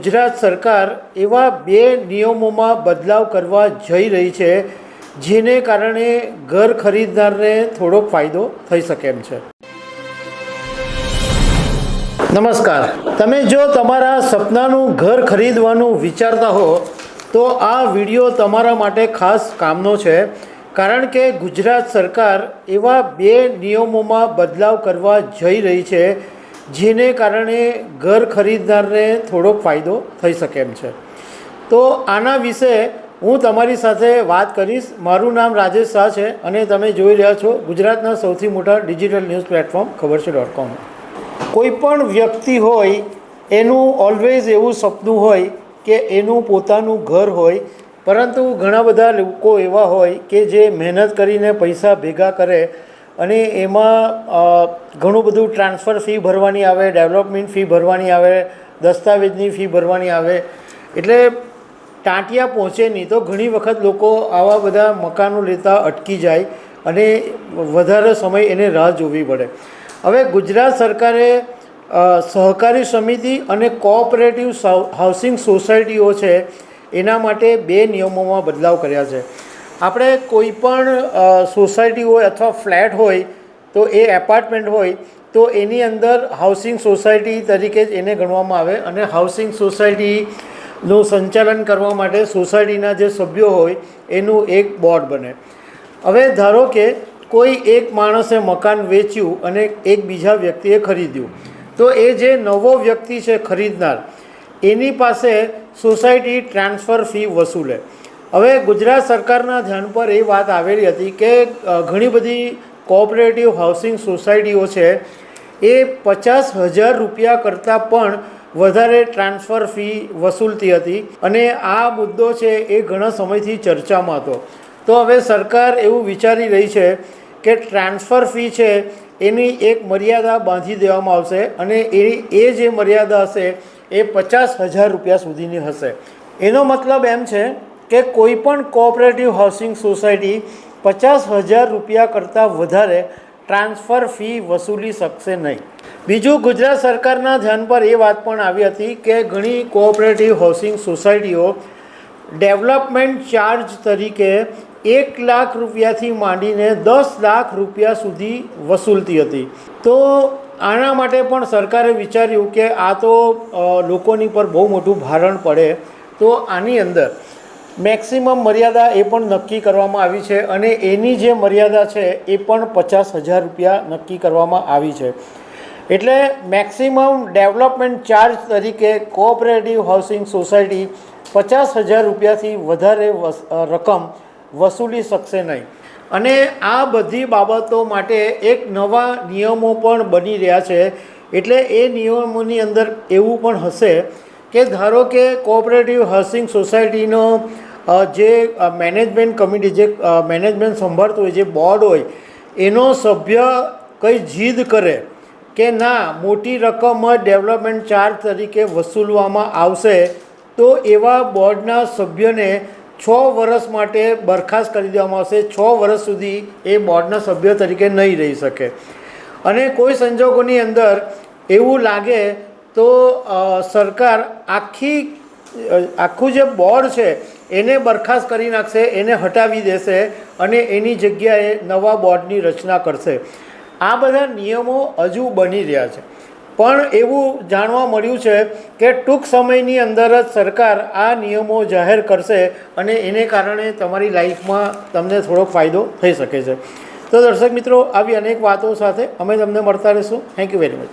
ગુજરાત સરકાર એવા બે નિયમોમાં બદલાવ કરવા જઈ રહી છે જેને કારણે ઘર ખરીદનારને થોડોક ફાયદો થઈ શકે એમ છે। નમસ્કાર, તમે જો તમારા સપનાનું ઘર ખરીદવાનું વિચારતા હો તો આ વિડીયો તમારા માટે ખાસ કામનો છે, કારણ કે ગુજરાત સરકાર એવા બે નિયમોમાં બદલાવ કરવા જઈ રહી છે જેને કારણે ઘર ખરીદનારને થોડોક ફાયદો થઈ શકે એમ છે। તો આના વિશે હું તમારી સાથે વાત કરીશ। મારું નામ રાજેશ શાહ છે અને તમે જોઈ રહ્યા છો ગુજરાતના સૌથી મોટા ડિજિટલ ન્યૂઝ પ્લેટફોર્મ ખબરછે.com। કોઈ પણ વ્યક્તિ હોય એનું ઓલવેઝ એવું સપનું હોય કે એનું પોતાનું ઘર હોય, પરંતુ ઘણા બધા લોકો એવા હોય કે જે મહેનત કરીને પૈસા ભેગા કરે અને એમાં ઘણું બધું ટ્રાન્સફર ફી ભરવાની આવે, ડેવલપમેન્ટ ફી ભરવાની આવે, દસ્તાવેજની ફી ભરવાની આવે, એટલે ટાંટિયા પહોંચે નહીં। તો ઘણી વખત લોકો આવા બધા મકાનો લેતા અટકી જાય અને વધારે સમય એને રાહ જોવી પડે। હવે ગુજરાત સરકારે સહકારી સમિતિ અને કોઓપરેટિવ હાઉસિંગ સોસાયટીઓ છે એના માટે બે નિયમોમાં બદલાવ કર્યા છે। આપણે કોઈ પણ સોસાયટી હોય અથવા ફ્લેટ હોય તો એ એપાર્ટમેન્ટ હોય તો એની અંદર હાઉસિંગ સોસાયટી તરીકે જ એને ગણવામાં આવે અને હાઉસિંગ સોસાયટીનું સંચાલન કરવા માટે સોસાયટીના જે સભ્યો હોય એનું એક બોર્ડ બને। હવે ધારો કે કોઈ એક માણસે મકાન વેચ્યું અને એક બીજા વ્યક્તિએ ખરીદ્યું, તો એ જે નવો વ્યક્તિ છે ખરીદનાર, એની પાસે સોસાયટી ટ્રાન્સફર ફી વસૂલે। હવે ગુજરાત સરકારના ધ્યાન પર એ વાત આવેલી હતી કે ઘણી બધી કોઓપરેટિવ હાઉસિંગ સોસાયટીઓ છે એ 50,000 રૂપિયા કરતાં પણ વધારે ટ્રાન્સફર ફી વસૂલતી હતી અને આ મુદ્દો છે એ ઘણા સમયથી ચર્ચામાં હતો। તો હવે સરકાર એવું વિચારી રહી છે કે ટ્રાન્સફર ફી છે એની એક મર્યાદા બાંધી દેવામાં આવશે અને એ જે મર્યાદા હશે એ 50,000 રૂપિયા સુધીની હશે। એનો મતલબ એમ છે કે કોઈ પણ કોઓપરેટિવ હાઉસિંગ સોસાયટી 50,000 રૂપિયા કરતાં વધારે ટ્રાન્સફર ફી વસૂલી શકશે નહીં। બીજું, ગુજરાત સરકારના ધ્યાન પર એ વાત પણ આવી હતી કે ઘણી કોઓપરેટિવ હાઉસિંગ સોસાયટીઓ ડેવલપમેન્ટ ચાર્જ તરીકે 1 લાખ રૂપિયાથી માંડીને 10 લાખ રૂપિયા સુધી વસૂલતી હતી। તો આના માટે પણ સરકારે વિચાર્યું કે આ તો લોકોની પર બહુ મોટું ભારણ પડે, તો આની અંદર મેક્સિમમ મર્યાદા એ પણ નક્કી કરવામાં આવી છે અને એની જે મર્યાદા છે એ પણ 50,000 રૂપિયા નક્કી કરવામાં આવી છે। એટલે મેક્સિમમ ડેવલપમેન્ટ ચાર્જ તરીકે કોઓપરેટિવ હાઉસિંગ સોસાયટી 50,000 રૂપિયાથી વધારે રકમ વસૂલી શકશે નહીં। અને આ બધી બાબતો માટે એક નવા નિયમો પણ બની રહ્યા છે। એટલે એ નિયમોની અંદર એવું પણ હશે કે ધારો કે કોઓપરેટિવ હાઉસિંગ સોસાયટીનો જે મેનેજમેન્ટ કમિટી, જે મેનેજમેન્ટ સંભાળતું હોય, જે બોર્ડ હોય, એનો સભ્ય કંઈ જીદ કરે કે ના મોટી રકમ ડેવલપમેન્ટ ચાર્જ તરીકે વસૂલવામાં આવશે, તો એવા બોર્ડના સભ્યને 6 વર્ષ માટે બરખાસ્ત કરી દેવામાં આવશે। 6 વર્ષ સુધી એ બોર્ડના સભ્ય તરીકે નહીં રહી શકે અને કોઈ સંજોગોની અંદર એવું લાગે તો સરકાર આખું જે બોર્ડ છે એને બરખાસ્ત કરી નાખશે, એને હટાવી દેશે અને એની જગ્યાએ નવા બોર્ડની રચના કરશે। આ બધા નિયમો હજુ બની રહ્યા છે, પણ એવું જાણવા મળ્યું છે કે ટૂંક સમયની અંદર જ સરકાર આ નિયમો જાહેર કરશે અને એને કારણે તમારી લાઈફમાં તમને થોડોક ફાયદો થઈ શકે છે। તો દર્શક મિત્રો, આવી અનેક વાતો સાથે અમે તમને મળતા રહીશું। Thank you very much.